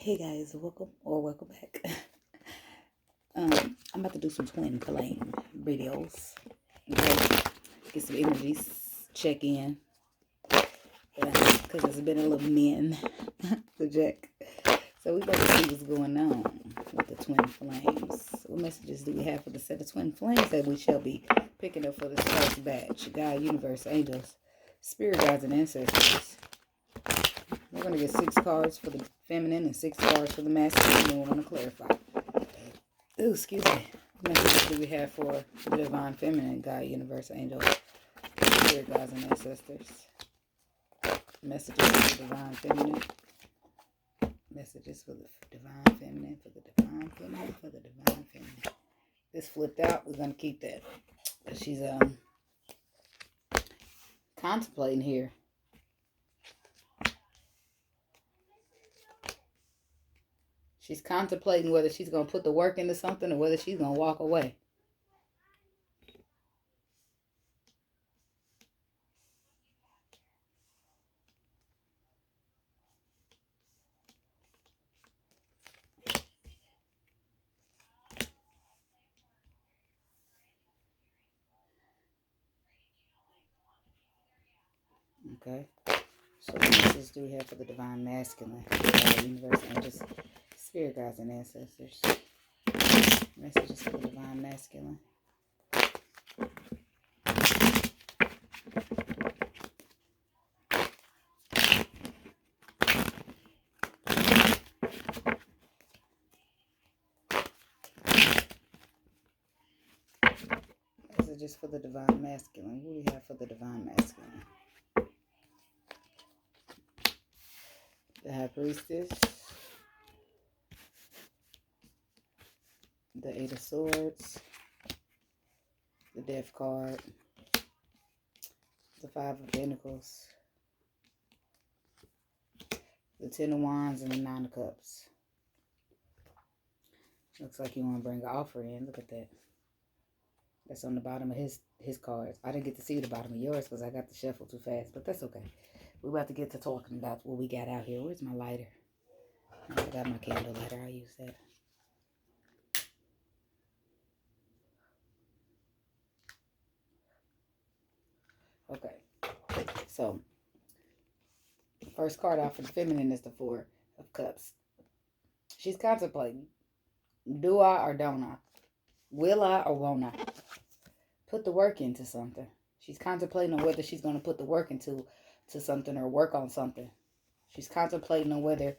Hey guys, welcome back. I'm about to do some Twinflame videos. Okay, get some energies, check in, because it's been a little men to check. So we're going to see what's going on with the twin flames. What messages do we have for the set of twin flames that we shall be picking up for this first batch? God, universe, angels, spirit guides, and ancestors. We're going to get 6 cards for the feminine and 6 cards for the masculine, and then we're going to clarify. Ooh, excuse me. What messages do we have for the divine feminine, God, universe, angels, spirit guides, and ancestors? Messages for the divine feminine. Messages for the divine feminine, for the divine feminine, for the divine feminine. This flipped out. We're going to keep that. But she's contemplating here. She's contemplating whether she's going to put the work into something or whether she's going to walk away. Okay. So what messages do we have for the divine masculine? Universe, angels, spirit guides, and ancestors. Messages for the divine masculine. Messages for the divine masculine. What do we have for the divine masculine? The High Priestess. The 8 of Swords. The Death card. The 5 of Pentacles. The 10 of Wands and the 9 of Cups. Looks like you want to bring an offer in. Look at that. That's on the bottom of his cards. I didn't get to see the bottom of yours because I got the shuffle too fast, but that's okay. We're about to get to talking about what we got out here. Where's my lighter? I got my candle lighter. I'll use that. Okay. So, the first card out for the feminine is the 4 of Cups. She's contemplating. Do I or don't I? Will I or won't I? Put the work into something. She's contemplating on whether she's going to put the work into something or work on something. She's contemplating on whether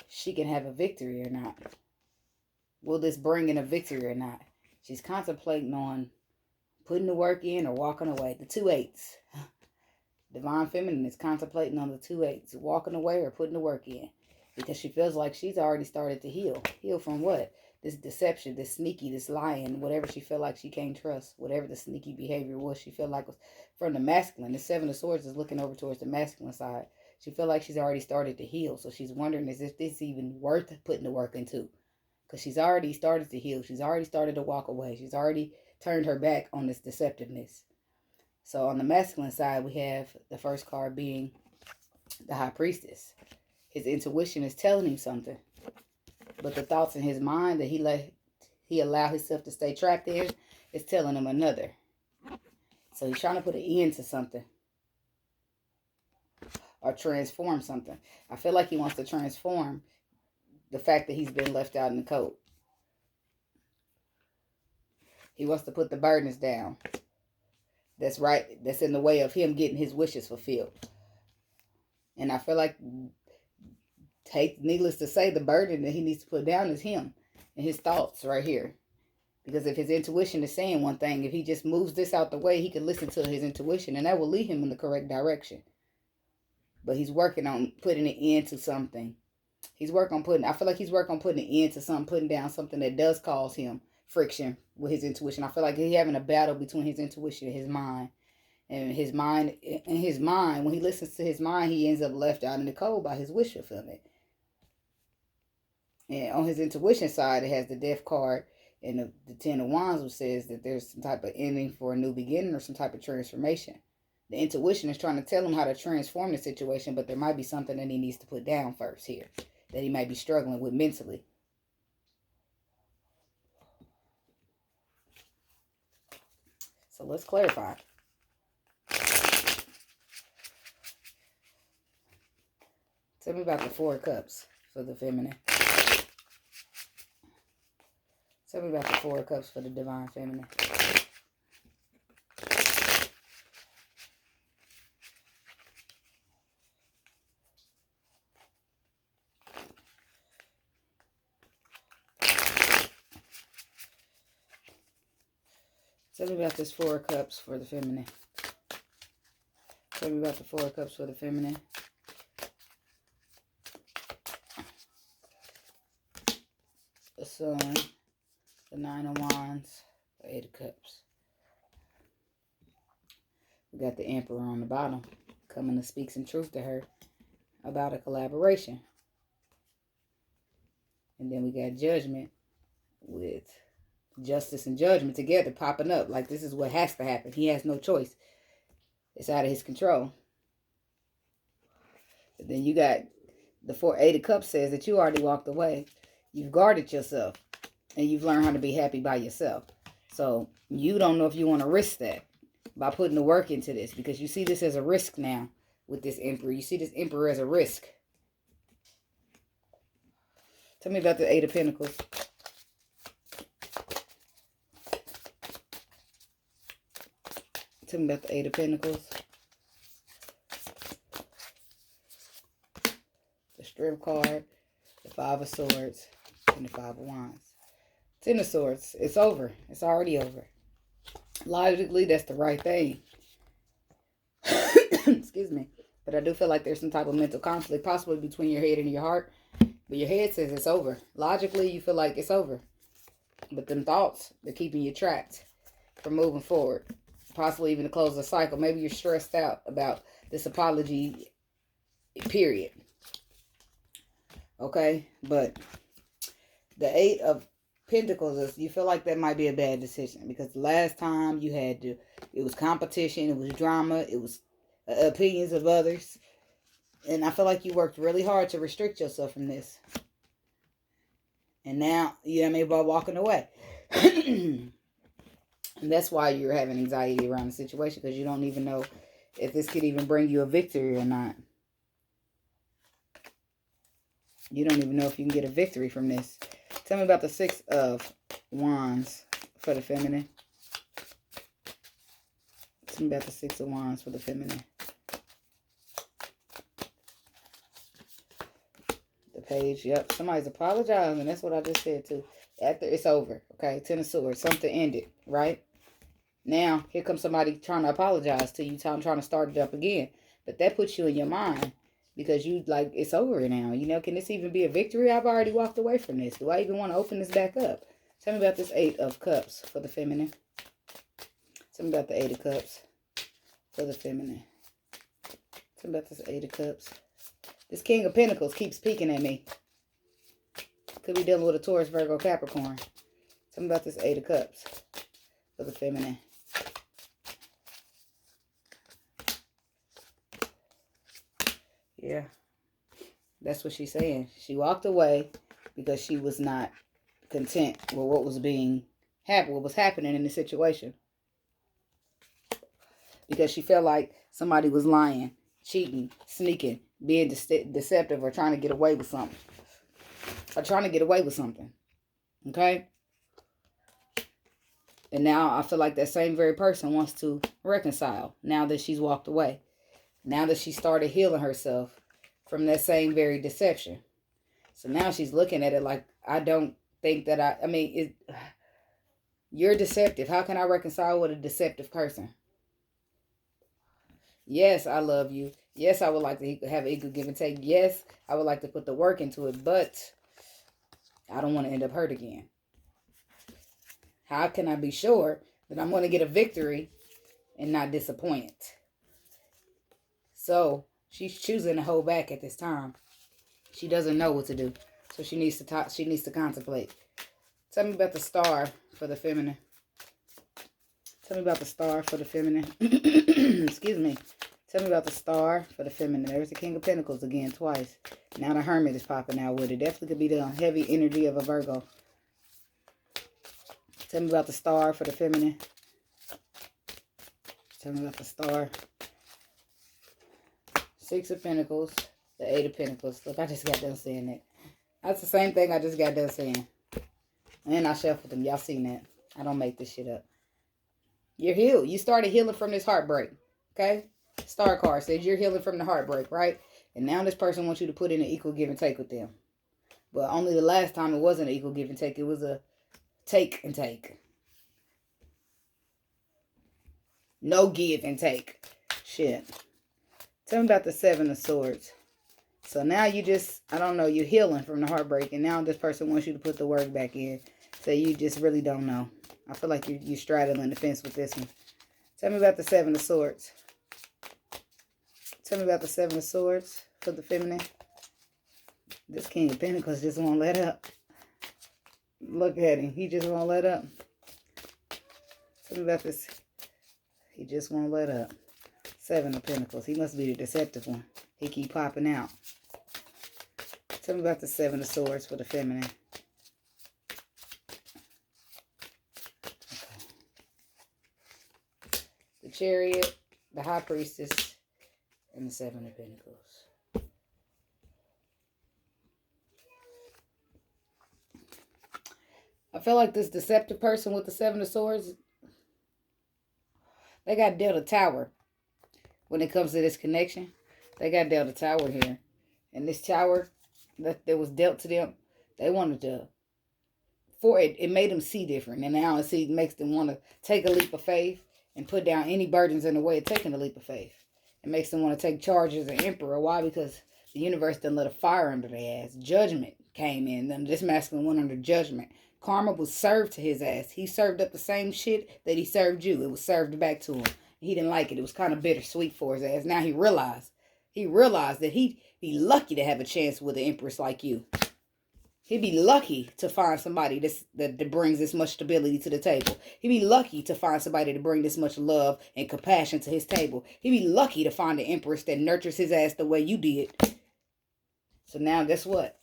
she can have a victory or not. Will this bring in a victory or not? She's contemplating on putting the work in or walking away. The 2 8's. Divine feminine is contemplating on the 2 8's. Walking away or putting the work in. Because she feels like she's already started to heal. Heal from what? This deception, this sneaky, this lying, whatever she felt like she can't trust, whatever the sneaky behavior was, she felt like was from the masculine. The 7 of Swords is looking over towards the masculine side. She felt like she's already started to heal. So she's wondering, is this even worth putting the work into? Because she's already started to heal. She's already started to walk away. She's already turned her back on this deceptiveness. So on the masculine side, we have the first card being the High Priestess. His intuition is telling him something. But the thoughts in his mind that he allowed himself to stay trapped in is telling him another. So he's trying to put an end to something. Or transform something. I feel like he wants to transform the fact that he's been left out in the cold. He wants to put the burdens down. That's right. That's in the way of him getting his wishes fulfilled. And I feel like, needless to say, the burden that he needs to put down is him and his thoughts right here. Because if his intuition is saying one thing, if he just moves this out the way, he can listen to his intuition and that will lead him in the correct direction. But he's working on putting an end to something. I feel like he's working on putting an end to something, putting down something that does cause him friction with his intuition. I feel like he's having a battle between his intuition and his mind. And his mind, when he listens to his mind, he ends up left out in the cold by his wish fulfillment. And on his intuition side, it has the Death card and the 10 of Wands, which says that there's some type of ending for a new beginning or some type of transformation. The intuition is trying to tell him how to transform the situation, but there might be something that he needs to put down first here. that he might be struggling with mentally. So let's clarify. Tell me about the Four of Cups for the feminine. Tell me about the Four of Cups for the divine feminine. Tell me about this Four of Cups for the feminine. Tell me about the Four of Cups for the feminine. The Sun, the Nine of Wands, the Eight of Cups. We got the Emperor on the bottom, coming to speak some truth to her about a collaboration. And then we got Judgment with Justice and Judgment together popping up. Like this is what has to happen. He has no choice. It's out of his control. But then you got the Eight of Cups says that you already walked away. You've guarded yourself. And you've learned how to be happy by yourself. So you don't know if you want to risk that by putting the work into this. Because you see this as a risk now with this Emperor. You see this Emperor as a risk. Tell me about the Eight of Pentacles. Tell me about the Eight of Pentacles. The Strength card. The Five of Swords. And the Five of Wands. Ten of Swords. It's over. It's already over. Logically, that's the right thing. Excuse me. But I do feel like there's some type of mental conflict, possibly between your head and your heart. But your head says it's over. Logically, you feel like it's over. But them thoughts, they're keeping you trapped from moving forward. Possibly even to close the cycle. Maybe you're stressed out about this apology period. Okay? But the Eight of Pentacles is, you feel like that might be a bad decision. Because the last time you had to, it was competition, it was drama, it was opinions of others. And I feel like you worked really hard to restrict yourself from this. And now, you know what I mean, by walking away. And that's why you're having anxiety around the situation. Because you don't even know if this could even bring you a victory or not. You don't even know if you can get a victory from this. Tell me about the Six of Wands for the feminine. Tell me about the Six of Wands for the feminine. The Page, yep. Somebody's apologizing. That's what I just said too. After it's over, okay? Ten of Swords. Something ended, right? Now, here comes somebody trying to apologize to you, trying to start it up again. But that puts you in your mind. Because you, like, it's over now. You know, can this even be a victory? I've already walked away from this. Do I even want to open this back up? Tell me about this Eight of Cups for the feminine. Tell me about the Eight of Cups for the feminine. Tell me about this Eight of Cups. This King of Pentacles keeps peeking at me. Could be dealing with a Taurus, Virgo, Capricorn. Tell me about this Eight of Cups for the feminine. Yeah, that's what she's saying. She walked away because she was not content with what was happening in the situation. Because she felt like somebody was lying, cheating, sneaking, being deceptive, or trying to get away with something. Okay? And now I feel like that same very person wants to reconcile now that she's walked away. Now that she started healing herself from that same very deception. So now she's looking at it like, I don't think that you're deceptive. How can I reconcile with a deceptive person? Yes, I love you. Yes, I would like to have an equal give and take. Yes, I would like to put the work into it, but I don't want to end up hurt again. How can I be sure that I'm going to get a victory and not disappointed? So she's choosing to hold back at this time. She doesn't know what to do. So she needs to talk. She needs to contemplate. Tell me about the Star for the feminine. Tell me about the Star for the feminine. Excuse me. Tell me about the Star for the feminine. There's the King of Pentacles again twice. Now the Hermit is popping out with it. Definitely could be the heavy energy of a Virgo. Tell me about the Star for the feminine. Tell me about the Star. 6 of Pentacles. The 8 of Pentacles. Look, I just got done saying that. That's the same thing I just got done saying. And I shuffled them. Y'all seen that. I don't make this shit up. You're healed. You started healing from this heartbreak. Okay? Star card says you're healing from the heartbreak, right? And now this person wants you to put in an equal give and take with them. But only the last time it wasn't an equal give and take. It was a take and take. No give and take. Shit. Tell me about the 7 of Swords. So now you just, I don't know, you're healing from the heartbreak. And now this person wants you to put the work back in. So you just really don't know. I feel like you're straddling the fence with this one. Tell me about the 7 of Swords. Tell me about the 7 of Swords for the feminine. This King of Pentacles just won't let up. Look at him. He just won't let up. Tell me about this. He just won't let up. 7 of Pentacles. He must be the deceptive one. He keep popping out. Tell me about the 7 of Swords for the feminine. Okay. The Chariot, the High Priestess, and the 7 of Pentacles. I feel like this deceptive person with the 7 of Swords, they got dealt a tower when it comes to this connection. They got dealt a tower here. And this tower that was dealt to them, they wanted to, it made them see different. And now it makes them want to take a leap of faith and put down any burdens in the way of taking a leap of faith. It makes them want to take charge as an emperor. Why? Because the universe done let a fire under their ass. Judgment came in. This masculine went under judgment. Karma was served to his ass. He served up the same shit that he served you. It was served back to him. He didn't like it. It was kind of bittersweet for his ass. Now he realized that he'd be lucky to have a chance with an empress like you. He'd be lucky to find somebody that brings this much stability to the table. He'd be lucky to find somebody to bring this much love and compassion to his table. He'd be lucky to find an empress that nurtures his ass the way you did. So now guess what?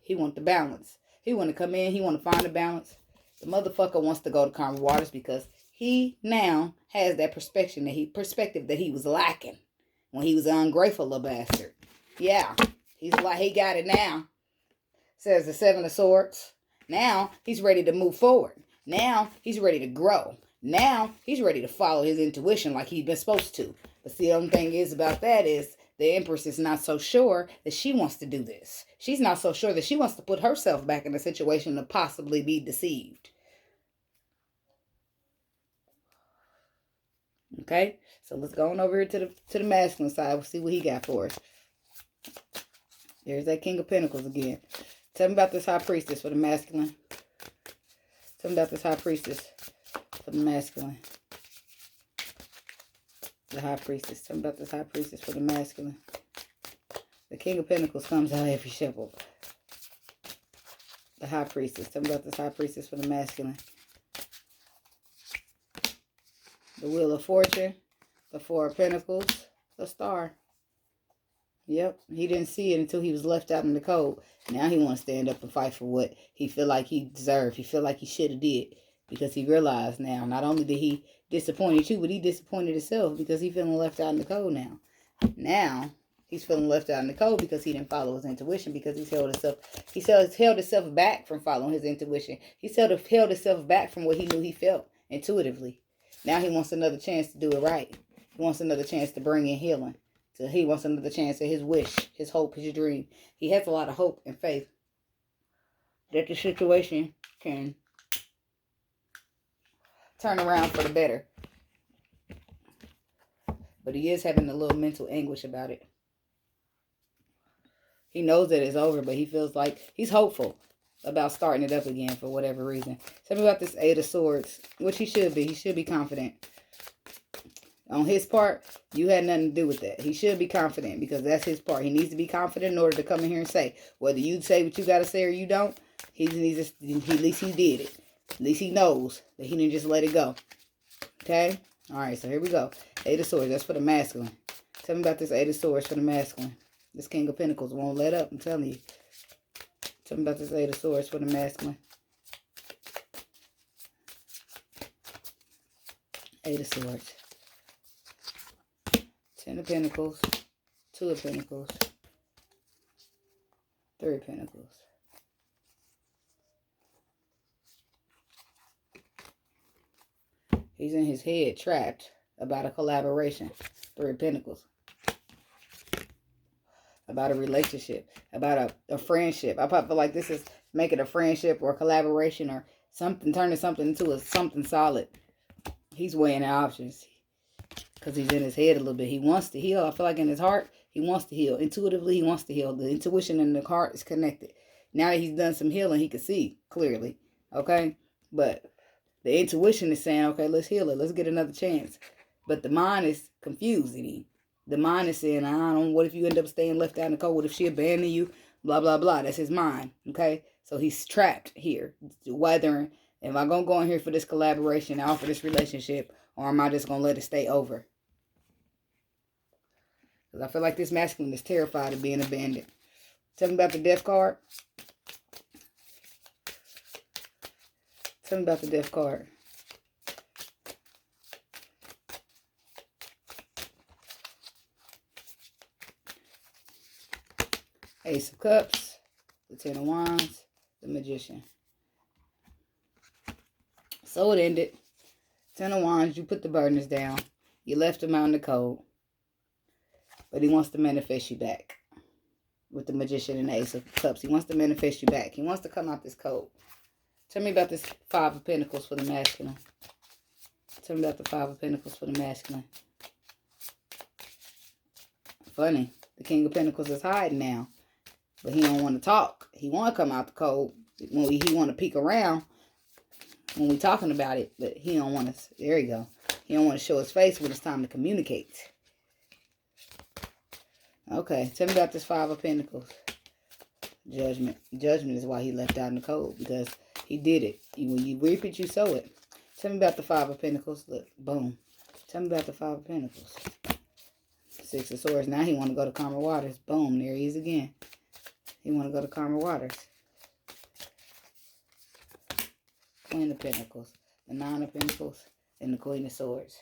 He wants the balance. He want to come in. He want to find the balance. The motherfucker wants to go to calm waters because he now has that perspective that he was lacking when he was an ungrateful little bastard. Yeah, he's like, he got it now. Says the 7 of Swords. Now he's ready to move forward. Now he's ready to grow. Now he's ready to follow his intuition like he's been supposed to. But see, the only thing is about that is the Empress is not so sure that she wants to do this. She's not so sure that she wants to put herself back in a situation to possibly be deceived. Okay, so let's go on over here to the masculine side. We'll see what he got for us. There's that King of Pentacles again. Tell me about this High Priestess for the masculine. Tell me about this High Priestess for the masculine. The High Priestess. Tell me about this High Priestess for the masculine. The King of Pentacles comes out every shuffle. The High Priestess. Tell me about this High Priestess for the masculine. The Wheel of Fortune. The 4 of Pentacles. The Star. Yep. He didn't see it until he was left out in the cold. Now he wants to stand up and fight for what he feel like he deserved. He feel like he should have did. Because he realized now, not only did he disappoint you, but he disappointed himself because he feeling left out in the cold now. Now, he's feeling left out in the cold because he didn't follow his intuition, because he's held himself back from following his intuition. He's held himself back from what he knew he felt intuitively. Now he wants another chance to do it right. He wants another chance to bring in healing. So he wants another chance at his wish, his hope, his dream. He has a lot of hope and faith that the situation can turn around for the better. But he is having a little mental anguish about it. He knows that it's over, but he feels like he's hopeful about starting it up again for whatever reason. Tell me about this 8 of Swords, which he should be. He should be confident. On his part, you had nothing to do with that. He should be confident because that's his part. He needs to be confident in order to come in here and say, whether you say what you got to say or you don't, at least he did it. At least he knows that he didn't just let it go. Okay? All right, so here we go. 8 of Swords. That's for the masculine. Tell me about this Eight of Swords for the masculine. This King of Pentacles won't let up, I'm telling you. Tell me about this Eight of Swords for the masculine. Eight of Swords. Ten of Pentacles. Two of Pentacles. Three of Pentacles. He's in his head trapped about a collaboration. Three of Pentacles. About a relationship. About a friendship. I feel like this is making a friendship or a collaboration or something, turning something into something solid. He's weighing the options because he's in his head a little bit. He wants to heal. I feel like in his heart, he wants to heal. Intuitively, he wants to heal. The intuition and the heart is connected. Now that he's done some healing, he can see clearly. Okay? But the intuition is saying, okay, let's heal it. Let's get another chance. But the mind is confusing him. The mind is saying, I don't know, what if you end up staying left out in the cold? What if she abandoned you? Blah, blah, blah. That's his mind. Okay? So he's trapped here. Weathering. Am I going to go in here for this collaboration out for this relationship? Or am I just going to let it stay over? Because I feel like this masculine is terrified of being abandoned. Tell me about the Death card. Tell me about the Death card. Ace of Cups. The Ten of Wands. The Magician. So it ended. Ten of Wands, you put the burdens down. You left him out in the cold. But he wants to manifest you back. With the Magician and the Ace of Cups. He wants to manifest you back. He wants to come out this cold. Tell me about this Five of Pentacles for the masculine. Tell me about the Five of Pentacles for the masculine. Funny. The King of Pentacles is hiding now. But he don't want to talk. He want to come out the cold. He want to peek around when we talking about it. But he don't want to. There you go. He don't want to show his face when it's time to communicate. Okay. Tell me about this Five of Pentacles. Judgment. Judgment is why he left out in the cold. Because he did it. When you reap it, you sow it. Tell me about the Five of Pentacles. Look. Boom. Tell me about the Five of Pentacles. Six of Swords. Now he want to go to calmer waters. Boom. There he is again. He want to go to calmer waters. Queen of Pentacles. The Nine of Pentacles. And the Queen of Swords.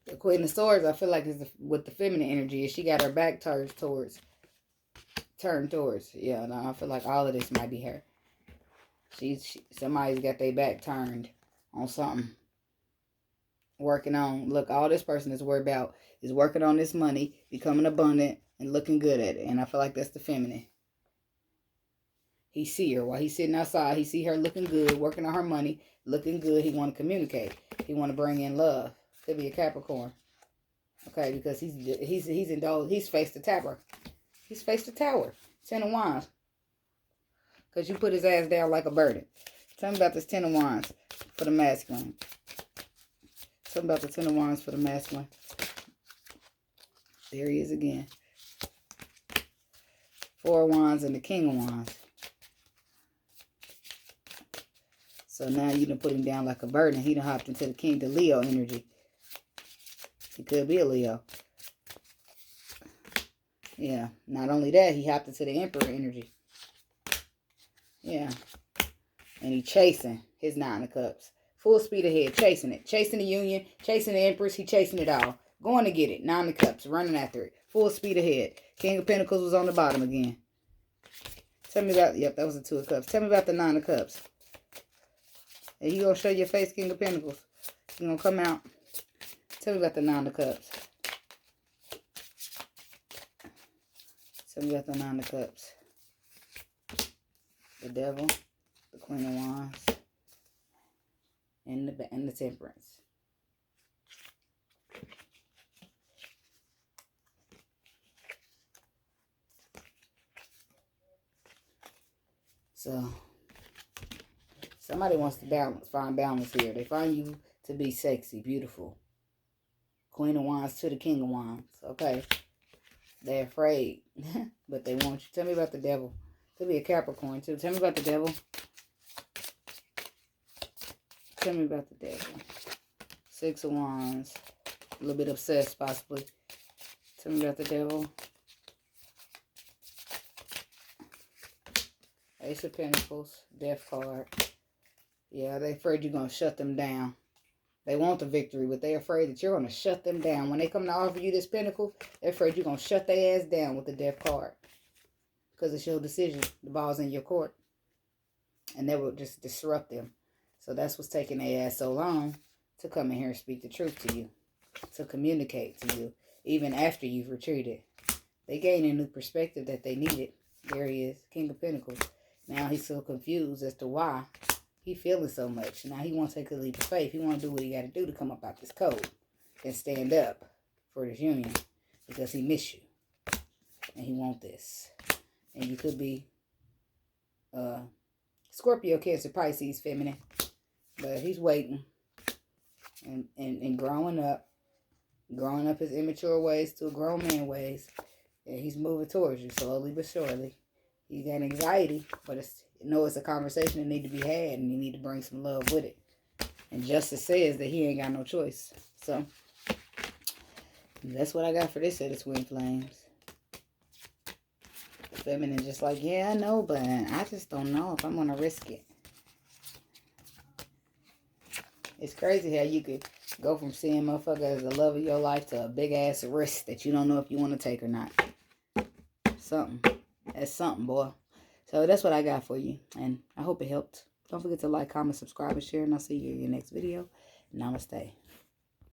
The Queen of Swords, I feel like is with the feminine energy. She got her back turned towards. Yeah, no, I feel like all of this might be her. Somebody's got their back turned on something. Working on, look, all this person is worried about is working on this money, becoming abundant, and looking good at it. And I feel like that's the feminine. He see her while he's sitting outside. He see her looking good, working on her money, looking good. He want to communicate. He want to bring in love. Could be a Capricorn. Okay, because he's indulged. He's faced the tower. He's faced the tower. Ten of Wands. Because you put his ass down like a burden. Tell me about this Ten of Wands for the masculine. Tell me about the Ten of Wands for the masculine. There he is again. Four of Wands and the King of Wands. So now you done put him down like a burden. He done hopped into the King, the Leo energy. He could be a Leo. Yeah. Not only that, he hopped into the Emperor energy. Yeah. And he chasing his Nine of Cups. Full speed ahead. Chasing it. Chasing the Union. Chasing the Empress. He chasing it all. Going to get it. Nine of Cups. Running after it. Full speed ahead. King of Pentacles was on the bottom again. Tell me about... Yep, that was the Two of Cups. Tell me about the Nine of Cups. And you gonna show your face, King of Pentacles. You gonna come out. Tell me about the Nine of Cups. Tell me about the Nine of Cups. The Devil, the Queen of Wands, and the Temperance. So somebody wants to find balance here. They find you to be sexy, beautiful, Queen of Wands to the King of Wands. Okay. They're afraid. But they want you. Tell me about the devil. Could be a Capricorn too. Tell me about the devil. Tell me about the devil. 6 of Wands. A little bit obsessed possibly. Tell me about the devil. Ace of Pentacles. Death card. Yeah, they're afraid you're going to shut them down. They want the victory, but they're afraid that you're going to shut them down. When they come to offer you this pentacle, they're afraid you're going to shut their ass down with the death card. Because it's your decision. The ball's in your court. And that will just disrupt them. So that's what's taking their ass so long to come in here and speak the truth to you. To communicate to you. Even after you've retreated. They gain a new perspective that they needed. There he is. King of Pentacles. Now he's so confused as to why he feeling so much. Now he wants to take a leap of faith. He want to do what he got to do to come up out this code. And stand up for this union. Because he miss you. And he want this. And you could be Scorpio, Cancer, Pisces, feminine. But he's waiting. And growing up. Growing up his immature ways to a grown man ways. And he's moving towards you slowly but surely. He's got anxiety, but it's a conversation that need to be had, and you need to bring some love with it. And Justice says that he ain't got no choice. So that's what I got for this set of Twin Flames. Feminine just like, yeah, I know, but I just don't know if I'm gonna risk it. It's crazy how you could go from seeing motherfucker as the love of your life to a big ass risk that you don't know if you want to take or not. Something. That's something, boy. So that's what I got for you. And I hope it helped. Don't forget to like, comment, subscribe, and share. And I'll see you in your next video. Namaste.